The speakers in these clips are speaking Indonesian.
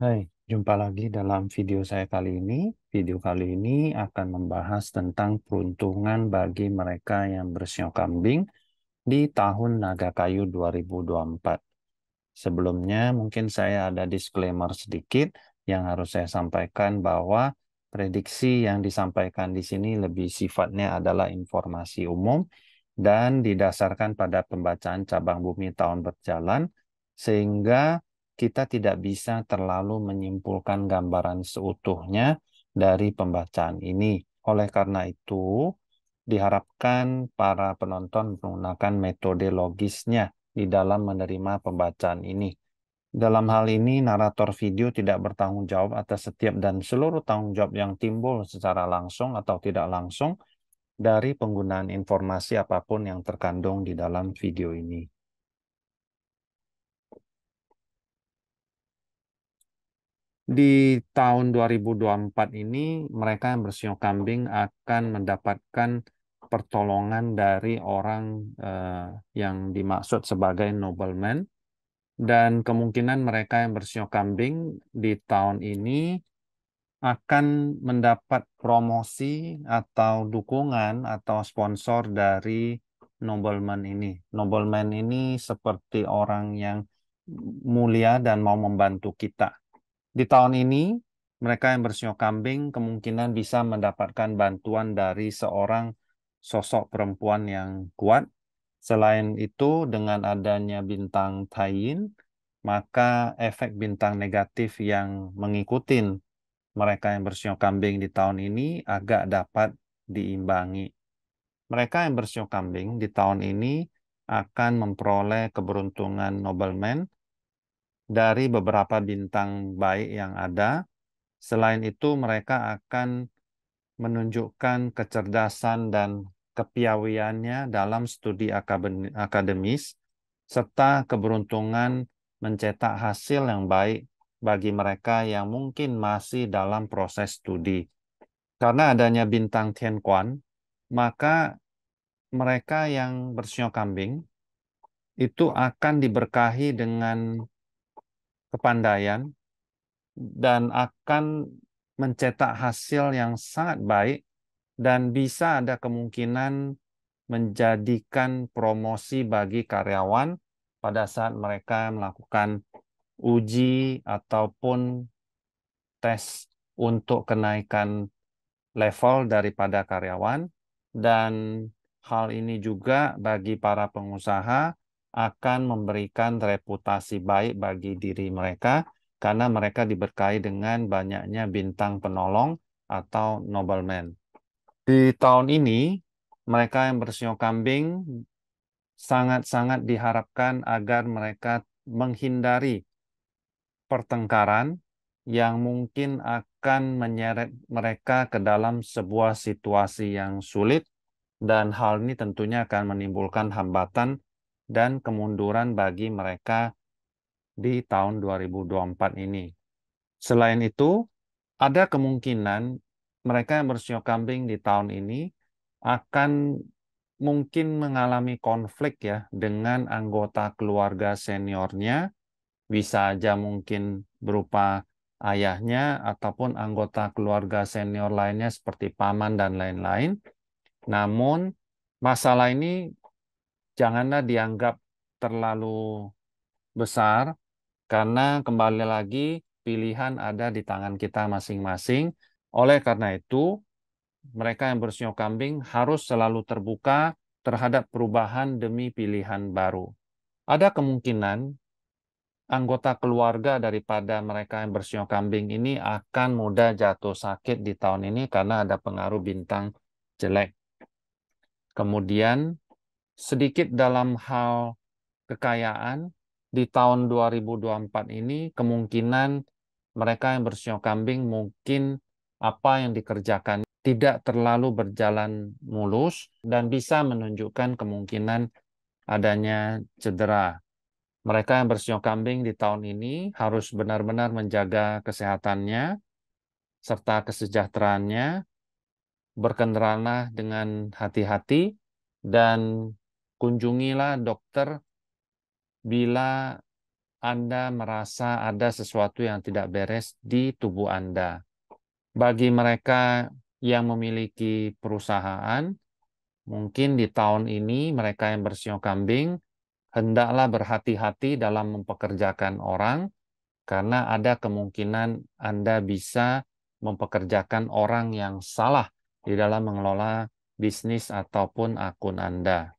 Hai, jumpa lagi dalam video saya kali ini. Video kali ini akan membahas tentang peruntungan bagi mereka yang bersio kambing di tahun Naga Kayu 2024. Sebelumnya, mungkin saya ada disclaimer sedikit yang harus saya sampaikan bahwa prediksi yang disampaikan di sini lebih sifatnya adalah informasi umum dan didasarkan pada pembacaan cabang bumi tahun berjalan, sehingga kita tidak bisa terlalu menyimpulkan gambaran seutuhnya dari pembacaan ini. Oleh karena itu, diharapkan para penonton menggunakan metode logisnya di dalam menerima pembacaan ini. Dalam hal ini, narator video tidak bertanggung jawab atas setiap dan seluruh tanggung jawab yang timbul secara langsung atau tidak langsung dari penggunaan informasi apapun yang terkandung di dalam video ini. Di tahun 2024 ini, mereka yang bersio kambing akan mendapatkan pertolongan dari orang yang dimaksud sebagai nobleman, dan kemungkinan mereka yang bersio kambing di tahun ini akan mendapat promosi atau dukungan atau sponsor dari nobleman ini. Nobleman ini seperti orang yang mulia dan mau membantu kita. Di tahun ini, mereka yang bersio kambing kemungkinan bisa mendapatkan bantuan dari seorang sosok perempuan yang kuat. Selain itu, dengan adanya bintang Taiyin, maka efek bintang negatif yang mengikuti mereka yang bersio kambing di tahun ini agak dapat diimbangi. Mereka yang bersio kambing di tahun ini akan memperoleh keberuntungan nobleman dari beberapa bintang baik yang ada. Selain itu, mereka akan menunjukkan kecerdasan dan kepiawaiannya dalam studi akademis, serta keberuntungan mencetak hasil yang baik bagi mereka yang mungkin masih dalam proses studi. Karena adanya bintang Tian Quan, maka mereka yang bersio kambing itu akan diberkahi dengan kepandaian dan akan mencetak hasil yang sangat baik dan bisa ada kemungkinan menjadikan promosi bagi karyawan pada saat mereka melakukan uji ataupun tes untuk kenaikan level daripada karyawan, dan hal ini juga bagi para pengusaha akan memberikan reputasi baik bagi diri mereka karena mereka diberkahi dengan banyaknya bintang penolong atau nobleman. Di tahun ini, mereka yang bersio kambing sangat-sangat diharapkan agar mereka menghindari pertengkaran yang mungkin akan menyeret mereka ke dalam sebuah situasi yang sulit, dan hal ini tentunya akan menimbulkan hambatan dan kemunduran bagi mereka di tahun 2024 ini. Selain itu, ada kemungkinan mereka yang bersio kambing di tahun ini akan mungkin mengalami konflik ya dengan anggota keluarga seniornya, bisa aja mungkin berupa ayahnya ataupun anggota keluarga senior lainnya seperti paman dan lain-lain. Namun masalah ini janganlah dianggap terlalu besar karena kembali lagi pilihan ada di tangan kita masing-masing. Oleh karena itu, mereka yang bersio kambing harus selalu terbuka terhadap perubahan demi pilihan baru. Ada kemungkinan anggota keluarga daripada mereka yang bersio kambing ini akan mudah jatuh sakit di tahun ini karena ada pengaruh bintang jelek. Kemudian, sedikit dalam hal kekayaan, di tahun 2024 ini kemungkinan mereka yang bersio kambing mungkin apa yang dikerjakan tidak terlalu berjalan mulus dan bisa menunjukkan kemungkinan adanya cedera. Mereka yang bersio kambing di tahun ini harus benar-benar menjaga kesehatannya serta kesejahteraannya, berkendaralah dengan hati-hati, dan kunjungilah dokter bila Anda merasa ada sesuatu yang tidak beres di tubuh Anda. Bagi mereka yang memiliki perusahaan, mungkin di tahun ini mereka yang bersio kambing hendaklah berhati-hati dalam mempekerjakan orang karena ada kemungkinan Anda bisa mempekerjakan orang yang salah di dalam mengelola bisnis ataupun akun Anda.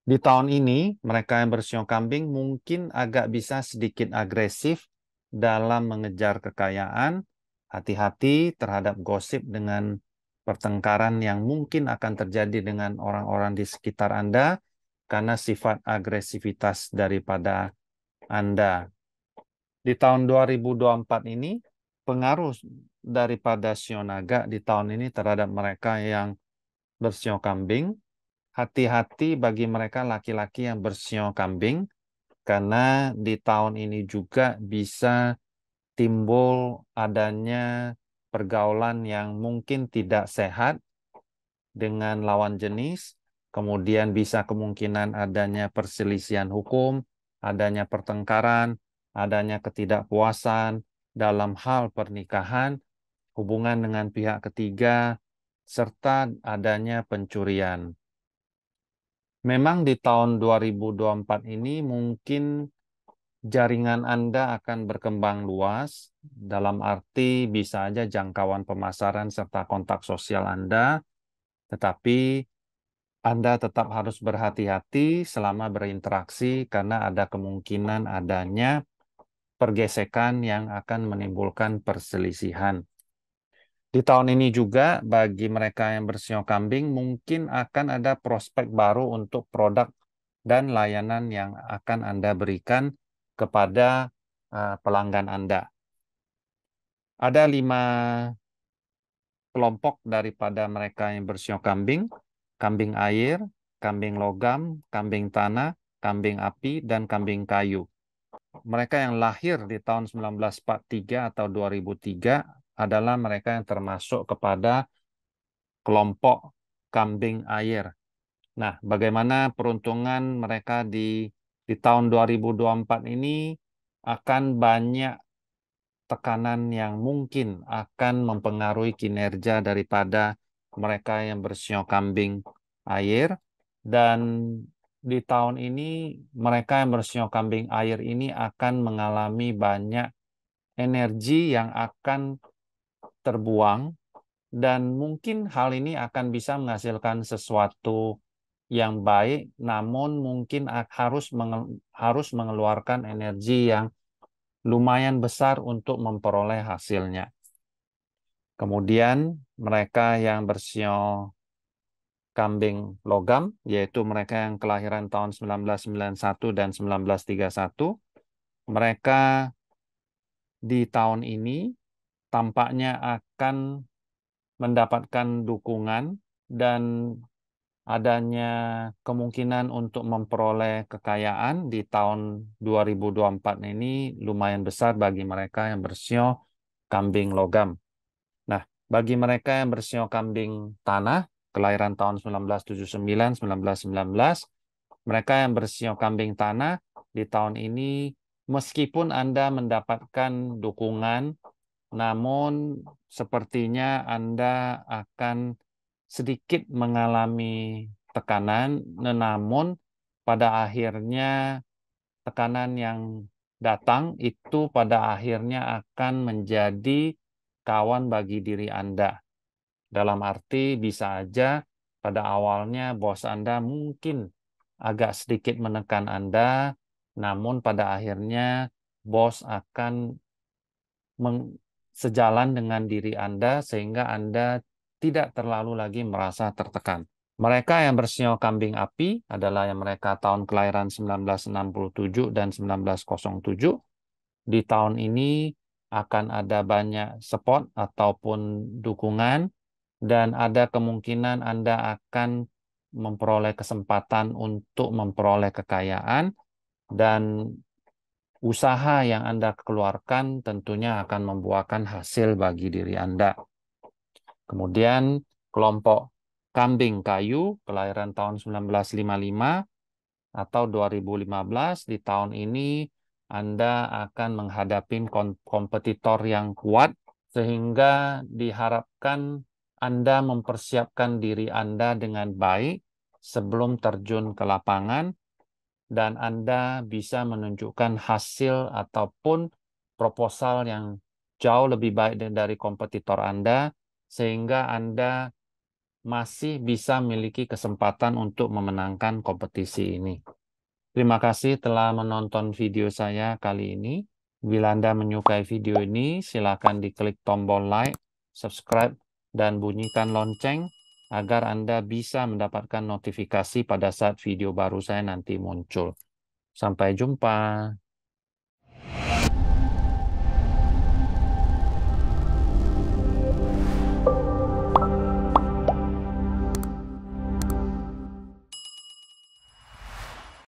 Di tahun ini, mereka yang bersio kambing mungkin agak bisa sedikit agresif dalam mengejar kekayaan. Hati-hati terhadap gosip dengan pertengkaran yang mungkin akan terjadi dengan orang-orang di sekitar Anda karena sifat agresivitas daripada Anda. Di tahun 2024 ini, pengaruh daripada sio naga di tahun ini terhadap mereka yang bersio kambing. Hati-hati bagi mereka laki-laki yang bersio kambing, karena di tahun ini juga bisa timbul adanya pergaulan yang mungkin tidak sehat dengan lawan jenis, kemudian bisa kemungkinan adanya perselisihan hukum, adanya pertengkaran, adanya ketidakpuasan dalam hal pernikahan, hubungan dengan pihak ketiga, serta adanya pencurian. Memang di tahun 2024 ini mungkin jaringan Anda akan berkembang luas, dalam arti bisa aja jangkauan pemasaran serta kontak sosial Anda, tetapi Anda tetap harus berhati-hati selama berinteraksi karena ada kemungkinan adanya pergesekan yang akan menimbulkan perselisihan. Di tahun ini juga bagi mereka yang bersio kambing mungkin akan ada prospek baru untuk produk dan layanan yang akan Anda berikan kepada pelanggan Anda. Ada 5 kelompok daripada mereka yang bersio kambing, kambing air, kambing logam, kambing tanah, kambing api, dan kambing kayu. Mereka yang lahir di tahun 1943 atau 2003 adalah mereka yang termasuk kepada kelompok kambing air. Nah, bagaimana peruntungan mereka di tahun 2024 ini akan banyak tekanan yang mungkin akan mempengaruhi kinerja daripada mereka yang bersio kambing air, dan di tahun ini mereka yang bersio kambing air ini akan mengalami banyak energi yang akan terbuang, dan mungkin hal ini akan bisa menghasilkan sesuatu yang baik, namun mungkin harus mengeluarkan energi yang lumayan besar untuk memperoleh hasilnya. Kemudian mereka yang bersio kambing logam, yaitu mereka yang kelahiran tahun 1991 dan 1931, mereka di tahun ini tampaknya akan mendapatkan dukungan dan adanya kemungkinan untuk memperoleh kekayaan di tahun 2024 ini lumayan besar bagi mereka yang bersio kambing logam. Nah, bagi mereka yang bersio kambing tanah, kelahiran tahun 1979, 1919, mereka yang bersio kambing tanah di tahun ini, meskipun Anda mendapatkan dukungan, namun sepertinya Anda akan sedikit mengalami tekanan, namun pada akhirnya tekanan yang datang itu pada akhirnya akan menjadi kawan bagi diri Anda. Dalam arti bisa aja pada awalnya bos Anda mungkin agak sedikit menekan Anda, namun pada akhirnya bos akan sejalan dengan diri Anda sehingga Anda tidak terlalu lagi merasa tertekan. Mereka yang bersio kambing api adalah yang mereka tahun kelahiran 1967 dan 1907. Di tahun ini akan ada banyak support ataupun dukungan, dan ada kemungkinan Anda akan memperoleh kesempatan untuk memperoleh kekayaan, dan usaha yang Anda keluarkan tentunya akan membuahkan hasil bagi diri Anda. Kemudian kelompok kambing kayu kelahiran tahun 1955 atau 2015, di tahun ini Anda akan menghadapi kompetitor yang kuat, sehingga diharapkan Anda mempersiapkan diri Anda dengan baik sebelum terjun ke lapangan, dan Anda bisa menunjukkan hasil ataupun proposal yang jauh lebih baik dari kompetitor Anda, sehingga Anda masih bisa memiliki kesempatan untuk memenangkan kompetisi ini. Terima kasih telah menonton video saya kali ini. Bila Anda menyukai video ini, silakan diklik tombol like, subscribe, dan bunyikan lonceng agar Anda bisa mendapatkan notifikasi pada saat video baru saya nanti muncul. Sampai jumpa.